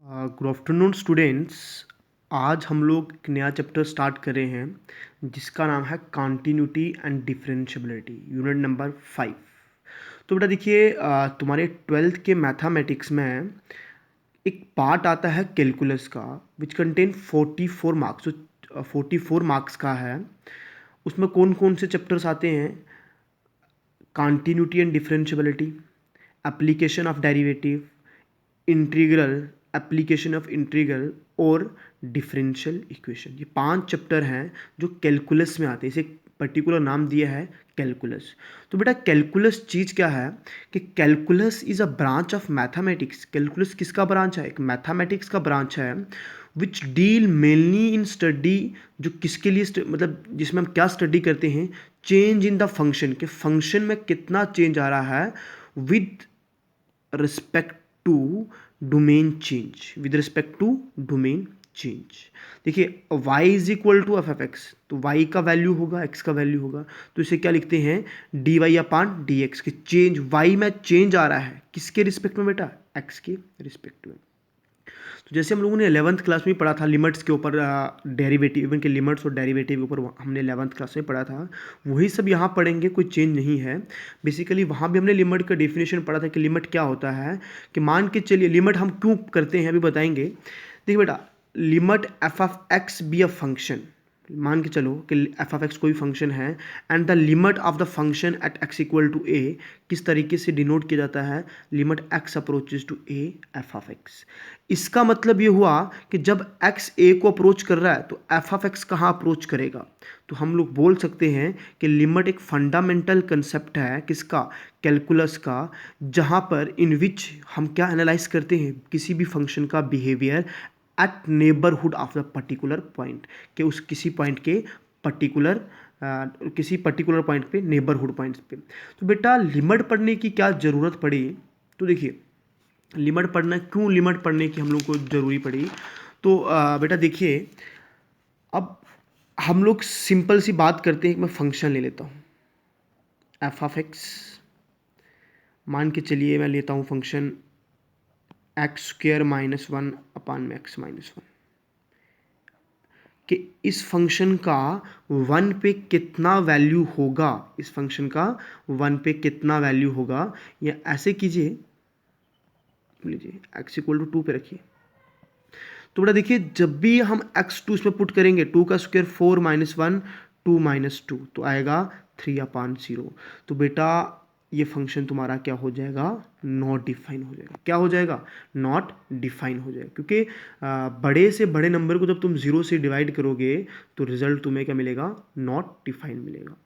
Good afternoon students. आज हम लोग एक नया चैप्टर स्टार्ट कर रहे हैं जिसका नाम है continuity and differentiability, unit number 5। तो बेटा देखिए, तुम्हारे 12th के मैथमेटिक्स में एक पार्ट आता है कैलकुलस का विच कंटेन 44 मार्क्स। जो 44 मार्क्स का है उसमें कौन कौन से चैप्टर्स आते हैं? Continuity and differentiability, application of derivative, integral, application of integral और डिफरेंशियल इक्वेशन। ये 5 चैप्टर हैं जो कैलकुलस में आते हैं। इसे पर्टिकुलर नाम दिया है कैलकुलस। तो बेटा कैलकुलस चीज़ क्या है कि calculus is a branch of mathematics. Calculus किसका ब्रांच है? एक मैथमेटिक्स का ब्रांच है which deal mainly in study. जो किसके लिए मतलब जिसमें हम क्या स्टडी करते हैं? चेंज इन द फंक्शन, के फंक्शन में कितना चेंज आ रहा है with respect to domain change, with respect to domain change. देखिए y is equal to F F X, तो y का वैल्यू होगा, x का वैल्यू होगा, तो इसे क्या लिखते हैं? D Y upon D X. के चेंज y में चेंज आ रहा है किसके रिस्पेक्ट में बेटा? x के रिस्पेक्ट में। तो जैसे हम लोगों ने 11th क्लास में पढ़ा था लिमिट्स के ऊपर, डेरिवेटिव, इवन के लिमिट्स और डेरिवेटिव के ऊपर हमने 11th क्लास में पढ़ा था, वही सब यहाँ पढ़ेंगे, कोई चेंज नहीं है। बेसिकली वहाँ भी हमने लिमिट का डेफिनेशन पढ़ा था कि लिमिट क्या होता है। कि मान के चलिए लिमिट हम क्यों करते हैं अभी बताएंगे। देखिए बेटा, limit f of x be a function, मान के चलो कि एफ ऑफ एक्स कोई फंक्शन है and the limit of the function at x equal to a, किस तरीके से डिनोट किया जाता है? Limit x approaches to a f of x. इसका मतलब ये हुआ कि जब एक्स ए को अप्रोच कर रहा है तो एफ ऑफ एक्स कहाँ अप्रोच करेगा? तो हम लोग बोल सकते हैं कि लिमिट एक फंडामेंटल कंसेप्ट है किसका? कैलकुलस का, जहाँ पर इन विच हम क्या एनालाइज करते हैं? किसी भी फंक्शन का behaviour eight neighbourhood of the particular point, कि उस किसी पॉइंट के पर्टिकुलर किसी पर्टिकुलर पॉइंट पे, नेबरहुड पॉइंट्स पे। तो बेटा लिमिट पढ़ने की क्या ज़रूरत पड़ी? तो देखिए लिमिट पढ़ना क्यों, लिमिट पढ़ने की हम लोग को ज़रूरी पड़ी? तो बेटा देखिए, अब हम लोग सिंपल सी बात करते हैं। मैं फंक्शन ले लेता हूँ एफ ऑफ एक्स, मान के चलिए मैं लेता हूँ function x square minus 1 upon में एक्स माइनस 1, कि इस फंक्शन का 1 पे कितना वैल्यू होगा, इस फंक्शन का 1 पे कितना वैल्यू होगा। या ऐसे कीजिए, लीजिए x इक्वल टू 2 पे रखिए। तो बेटा देखिए, जब भी हम x2 इसमें पुट करेंगे, 2 का स्क्वायर 4 माइनस 1 2 माइनस 2, तो आएगा 3 अपान 0। तो बेटा ये फंक्शन तुम्हारा क्या हो जाएगा? नॉट डिफाइन हो जाएगा। क्या हो जाएगा? नॉट डिफाइन हो जाएगा। क्योंकि बड़े से बड़े नंबर को जब तुम 0 से डिवाइड करोगे तो रिजल्ट तुम्हें क्या मिलेगा? नॉट डिफाइन मिलेगा।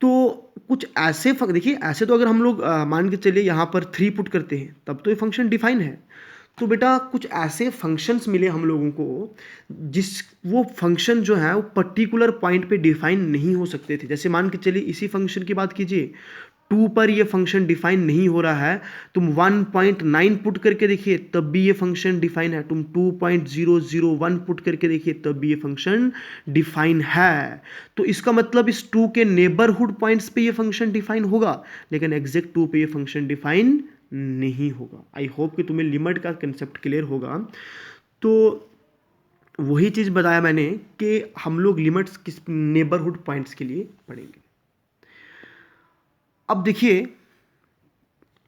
तो कुछ ऐसे देखिए, ऐसे तो अगर हम लोग मान के चलिए यहाँ पर 3 पुट करते हैं तब तो ये फंक्शन डिफाइन है। तो बेटा कुछ ऐसे फंक्शंस मिले हम लोगों को जिस वो फंक्शन जो है वो पर्टिकुलर पॉइंट पे डिफाइन नहीं हो सकते थे। जैसे मान के चलिए इसी फंक्शन की बात कीजिए, 2 पर ये फंक्शन डिफाइन नहीं हो रहा है, तुम 1.9 पुट करके देखिए तब भी ये फंक्शन डिफाइन है, तुम 2.001 पुट करके देखिए तब भी ये फंक्शन डिफाइन है। तो इसका मतलब इस 2 के नेबरहुड पॉइंट्स पे ये फंक्शन डिफाइन होगा, लेकिन एग्जैक्ट 2 पे ये फंक्शन डिफाइन नहीं होगा। आई होप कि तुम्हें लिमिट का कंसेप्ट क्लियर होगा। तो वही चीज़ बताया मैंने कि हम लोग लिमिट्स किस नेबरहुड पॉइंट्स के लिए पढ़ेंगे। अब देखिए,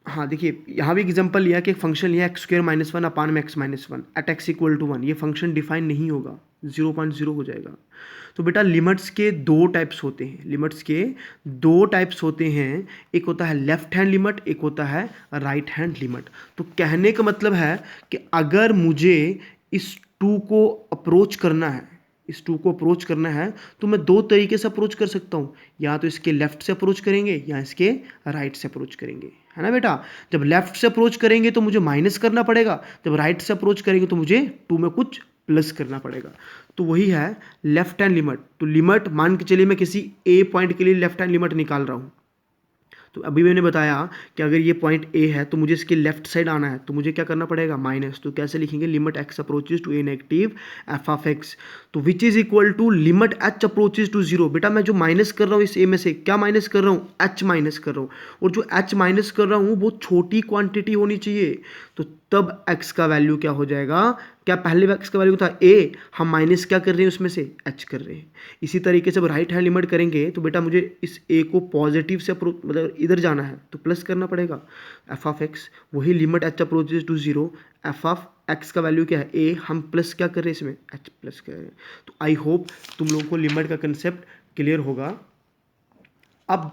हाँ देखिए यहाँ भी एग्जांपल लिया कि एक फंक्शन लिया एक्स स्क्वायर माइनस 1 अपान में X minus 1 at x equal to 1, ये फंक्शन डिफाइन नहीं होगा, 0.0 हो जाएगा। तो बेटा लिमिट्स के 2 टाइप्स होते हैं, लिमिट्स के 2 टाइप्स होते हैं, एक होता है लेफ्ट हैंड लिमिट, एक होता है राइट हैंड लिमिट। तो कहने का मतलब है कि अगर मुझे इस 2 को अप्रोच करना है, इस 2 को अप्रोच करना है तो मैं 2 तरीके से अप्रोच कर सकता हूँ, या तो इसके लेफ्ट से अप्रोच करेंगे या इसके राइट से अप्रोच करेंगे, है ना बेटा। जब लेफ्ट से अप्रोच करेंगे तो मुझे माइनस करना पड़ेगा, जब राइट से अप्रोच करेंगे तो मुझे 2 में कुछ प्लस करना पड़ेगा। तो वही है लेफ्ट हैंड लिमिट। तो लिमिट मान के चलिए मैं किसी ए पॉइंट के लिए लेफ्ट हैंड लिमिट निकाल रहा हूँ, तो अभी मैंने बताया कि अगर ये पॉइंट ए है तो मुझे इसके लेफ्ट साइड आना है, तो मुझे क्या करना पड़ेगा? माइनस। तो कैसे लिखेंगे? Limit x approaches to a negative f of x, तो which is equal to limit h approaches to 0। बेटा मैं जो माइनस कर रहा हूँ इस ए में से, क्या माइनस कर रहा हूँ? एच माइनस कर रहा हूँ, और जो एच माइनस कर रहा हूँ वो छोटी क्वांटिटी होनी चाहिए। तो तब x का वैल्यू क्या हो जाएगा, क्या पहले x का वैल्यू था a, हम माइनस क्या कर रहे हैं उसमें से h कर रहे हैं। इसी तरीके से जब राइट हैंड लिमिट करेंगे तो बेटा मुझे इस a को पॉजिटिव से मतलब इधर जाना है तो प्लस करना पड़ेगा f ऑफ x, वही limit h approaches to 0, f of x का वैल्यू क्या है a, हम प्लस क्या कर रहे हैं इसमें h प्लस कर रहे हैं। तो आई होप तुम लोगों को लिमिट का कंसेप्ट क्लियर होगा। अब